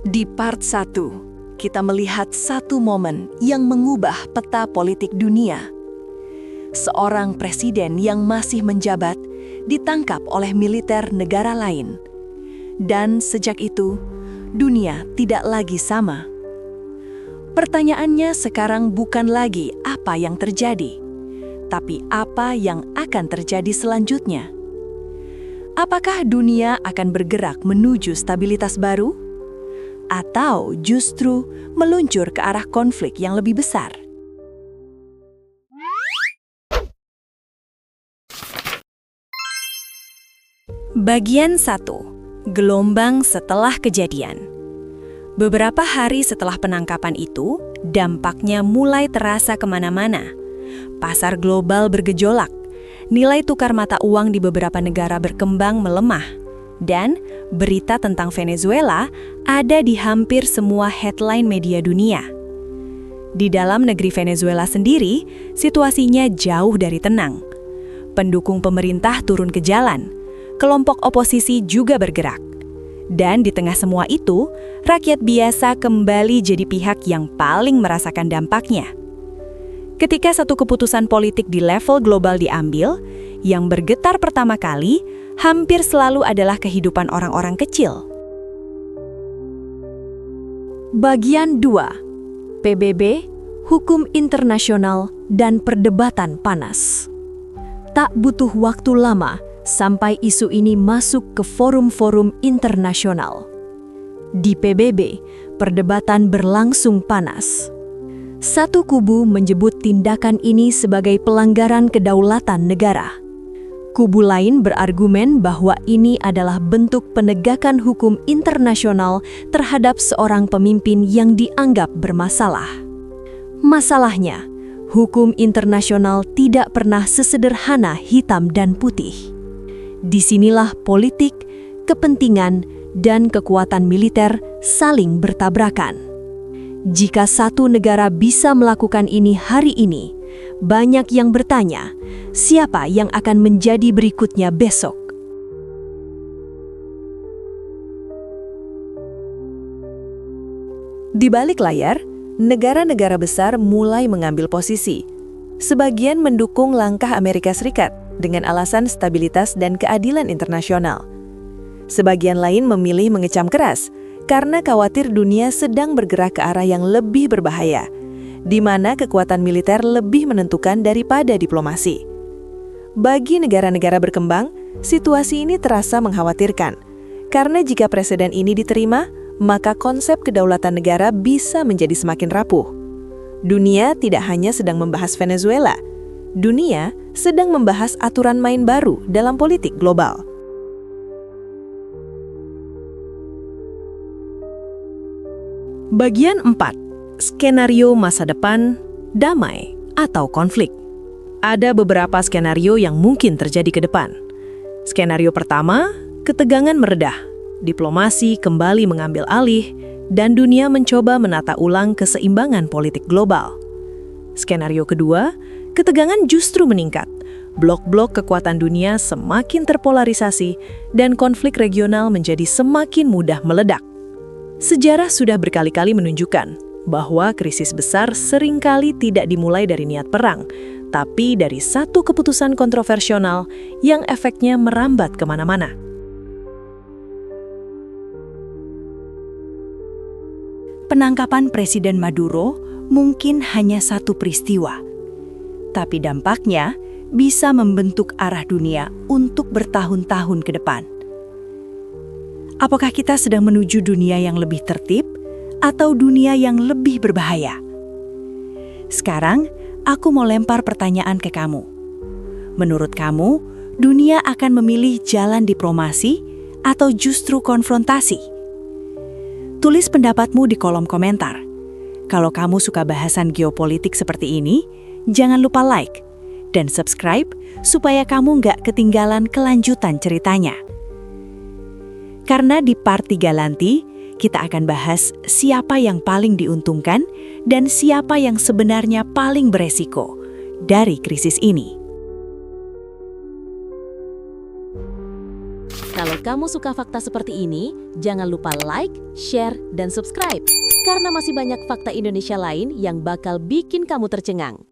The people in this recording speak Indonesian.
Di part 1, kita melihat satu momen yang mengubah peta politik dunia. Seorang presiden yang masih menjabat ditangkap oleh militer negara lain. Dan sejak itu, dunia tidak lagi sama. Pertanyaannya sekarang bukan lagi apa yang terjadi, tapi apa yang akan terjadi selanjutnya. Apakah dunia akan bergerak menuju stabilitas baru? Atau justru meluncur ke arah konflik yang lebih besar? Bagian 1. Gelombang setelah kejadian. Beberapa hari setelah penangkapan itu, dampaknya mulai terasa kemana-mana. Pasar global bergejolak, nilai tukar mata uang di beberapa negara berkembang melemah, dan berita tentang Venezuela ada di hampir semua headline media dunia. Di dalam negeri Venezuela sendiri, situasinya jauh dari tenang. Pendukung pemerintah turun ke jalan, kelompok oposisi juga bergerak. Dan di tengah semua itu, rakyat biasa kembali jadi pihak yang paling merasakan dampaknya. Ketika satu keputusan politik di level global diambil, yang bergetar pertama kali hampir selalu adalah kehidupan orang-orang kecil. Bagian 2. PBB, Hukum Internasional, dan Perdebatan Panas. Tak butuh waktu lama sampai isu ini masuk ke forum-forum internasional. Di PBB, perdebatan berlangsung panas. Satu kubu menyebut tindakan ini sebagai pelanggaran kedaulatan negara. Kubu lain berargumen bahwa ini adalah bentuk penegakan hukum internasional terhadap seorang pemimpin yang dianggap bermasalah. Masalahnya, hukum internasional tidak pernah sesederhana hitam dan putih. Disinilah politik, kepentingan, dan kekuatan militer saling bertabrakan. Jika satu negara bisa melakukan ini hari ini, banyak yang bertanya, siapa yang akan menjadi berikutnya besok? Di balik layar, negara-negara besar mulai mengambil posisi. Sebagian mendukung langkah Amerika Serikat dengan alasan stabilitas dan keadilan internasional. Sebagian lain memilih mengecam keras karena khawatir dunia sedang bergerak ke arah yang lebih berbahaya, di mana kekuatan militer lebih menentukan daripada diplomasi. Bagi negara-negara berkembang, situasi ini terasa mengkhawatirkan, karena jika presiden ini diterima, maka konsep kedaulatan negara bisa menjadi semakin rapuh. Dunia tidak hanya sedang membahas Venezuela, dunia sedang membahas aturan main baru dalam politik global. Bagian 4. Skenario masa depan, damai, atau konflik. Ada beberapa skenario yang mungkin terjadi ke depan. Skenario pertama, ketegangan meredah, diplomasi kembali mengambil alih, dan dunia mencoba menata ulang keseimbangan politik global. Skenario kedua, ketegangan justru meningkat, blok-blok kekuatan dunia semakin terpolarisasi, dan konflik regional menjadi semakin mudah meledak. Sejarah sudah berkali-kali menunjukkan bahwa krisis besar seringkali tidak dimulai dari niat perang, tapi dari satu keputusan kontroversial yang efeknya merambat kemana-mana. Penangkapan Presiden Maduro mungkin hanya satu peristiwa, tapi dampaknya bisa membentuk arah dunia untuk bertahun-tahun ke depan. Apakah kita sedang menuju dunia yang lebih tertib atau dunia yang lebih berbahaya? Sekarang, aku mau lempar pertanyaan ke kamu. Menurut kamu, dunia akan memilih jalan diplomasi atau justru konfrontasi? Tulis pendapatmu di kolom komentar. Kalau kamu suka bahasan geopolitik seperti ini, jangan lupa like dan subscribe supaya kamu nggak ketinggalan kelanjutan ceritanya. Karena di part 3 nanti, kita akan bahas siapa yang paling diuntungkan dan siapa yang sebenarnya paling beresiko dari krisis ini. Kalau kamu suka fakta seperti ini, jangan lupa like, share, dan subscribe. Karena masih banyak fakta Indonesia lain yang bakal bikin kamu tercengang.